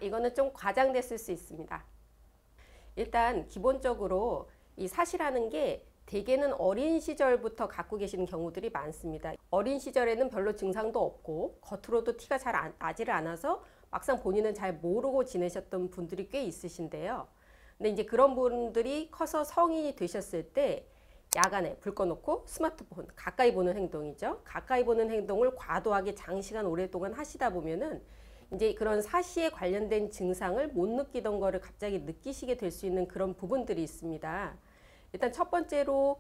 이거는 좀 과장됐을 수 있습니다. 일단 기본적으로 이 사시라는 게 대개는 어린 시절부터 갖고 계시는 경우들이 많습니다. 어린 시절에는 별로 증상도 없고 겉으로도 티가 잘 나지를 않아서 막상 본인은 잘 모르고 지내셨던 분들이 꽤 있으신데요. 근데 이제 그런 분들이 커서 성인이 되셨을 때 야간에 불 꺼놓고 스마트폰 가까이 보는 행동이죠. 가까이 보는 행동을 과도하게 장시간 오랫동안 하시다 보면은 이제 그런 사시에 관련된 증상을 못 느끼던 거를 갑자기 느끼시게 될 수 있는 그런 부분들이 있습니다. 일단 첫 번째로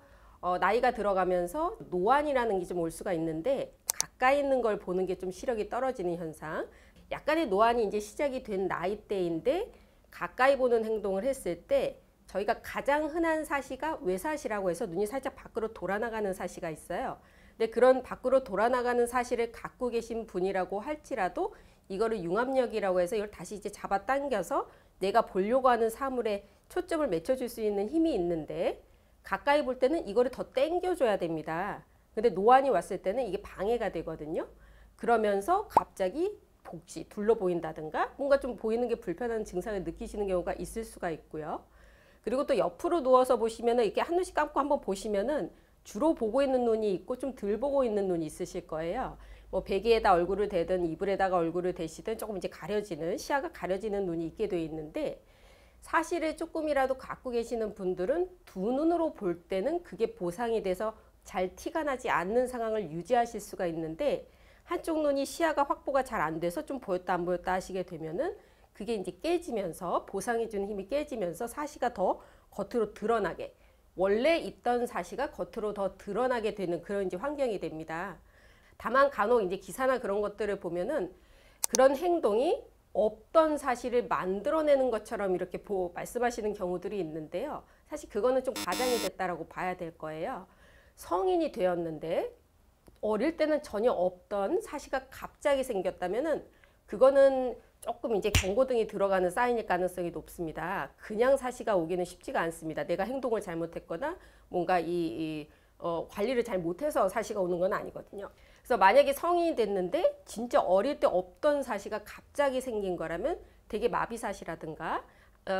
나이가 들어가면서 노안이라는 게 좀 올 수가 있는데 가까이 있는 걸 보는 게 좀 시력이 떨어지는 현상. 약간의 노안이 이제 시작이 된 나이대인데 가까이 보는 행동을 했을 때 저희가 가장 흔한 사시가 외사시라고 해서 눈이 살짝 밖으로 돌아나가는 사시가 있어요. 근데 그런 밖으로 돌아나가는 사시를 갖고 계신 분이라고 할지라도 이거를 융합력이라고 해서 이걸 다시 이제 잡아당겨서 내가 보려고 하는 사물에 초점을 맞춰줄 수 있는 힘이 있는데 가까이 볼 때는 이거를 더 당겨줘야 됩니다. 근데 노안이 왔을 때는 이게 방해가 되거든요. 그러면서 갑자기 복시, 둘러 보인다든가 뭔가 좀 보이는 게 불편한 증상을 느끼시는 경우가 있을 수가 있고요. 그리고 또 옆으로 누워서 보시면은 이렇게 한눈씩 감고 한번 보시면은 주로 보고 있는 눈이 있고 좀 덜 보고 있는 눈이 있으실 거예요. 뭐 베개에다 얼굴을 대든 이불에다가 얼굴을 대시든 조금 이제 가려지는 시야가 가려지는 눈이 있게 되어 있는데 사실을 조금이라도 갖고 계시는 분들은 두 눈으로 볼 때는 그게 보상이 돼서 잘 티가 나지 않는 상황을 유지하실 수가 있는데 한쪽 눈이 시야가 확보가 잘 안 돼서 좀 보였다 안 보였다 하시게 되면은 그게 이제 깨지면서 보상해 주는 힘이 깨지면서 사시가 더 겉으로 드러나게 원래 있던 사시가 겉으로 더 드러나게 되는 그런 이제 환경이 됩니다. 다만 간혹 이제 기사나 그런 것들을 보면은 그런 행동이 없던 사실을 만들어내는 것처럼 이렇게 말씀하시는 경우들이 있는데요. 사실 그거는 좀 과장이 됐다라고 봐야 될 거예요. 성인이 되었는데 어릴 때는 전혀 없던 사시가 갑자기 생겼다면은 그거는 조금 이제 경고등이 들어가는 사인일 가능성이 높습니다. 그냥 사시가 오기는 쉽지가 않습니다. 내가 행동을 잘못했거나 뭔가 관리를 잘 못해서 사시가 오는 건 아니거든요. 그래서 만약에 성인이 됐는데 진짜 어릴 때 없던 사시가 갑자기 생긴 거라면 되게 마비사시라든가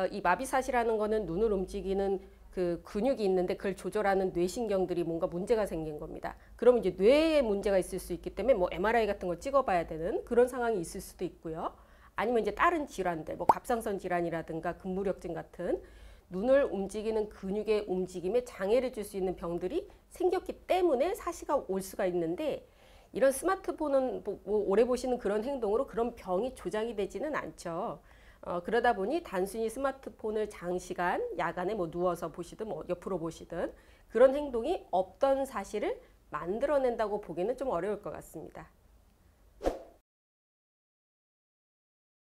이 마비사시라는 거는 눈을 움직이는 그 근육이 있는데 그걸 조절하는 뇌신경들이 뭔가 문제가 생긴 겁니다. 그러면 이제 뇌에 문제가 있을 수 있기 때문에 뭐 MRI 같은 걸 찍어봐야 되는 그런 상황이 있을 수도 있고요. 아니면 이제 다른 질환들, 뭐 갑상선 질환이라든가 근무력증 같은 눈을 움직이는 근육의 움직임에 장애를 줄 수 있는 병들이 생겼기 때문에 사시가 올 수가 있는데 이런 스마트폰은 뭐 오래 보시는 그런 행동으로 그런 병이 조장이 되지는 않죠. 그러다 보니 단순히 스마트폰을 장시간 야간에 뭐 누워서 보시든 뭐 옆으로 보시든 그런 행동이 없던 사실을 만들어낸다고 보기는 좀 어려울 것 같습니다.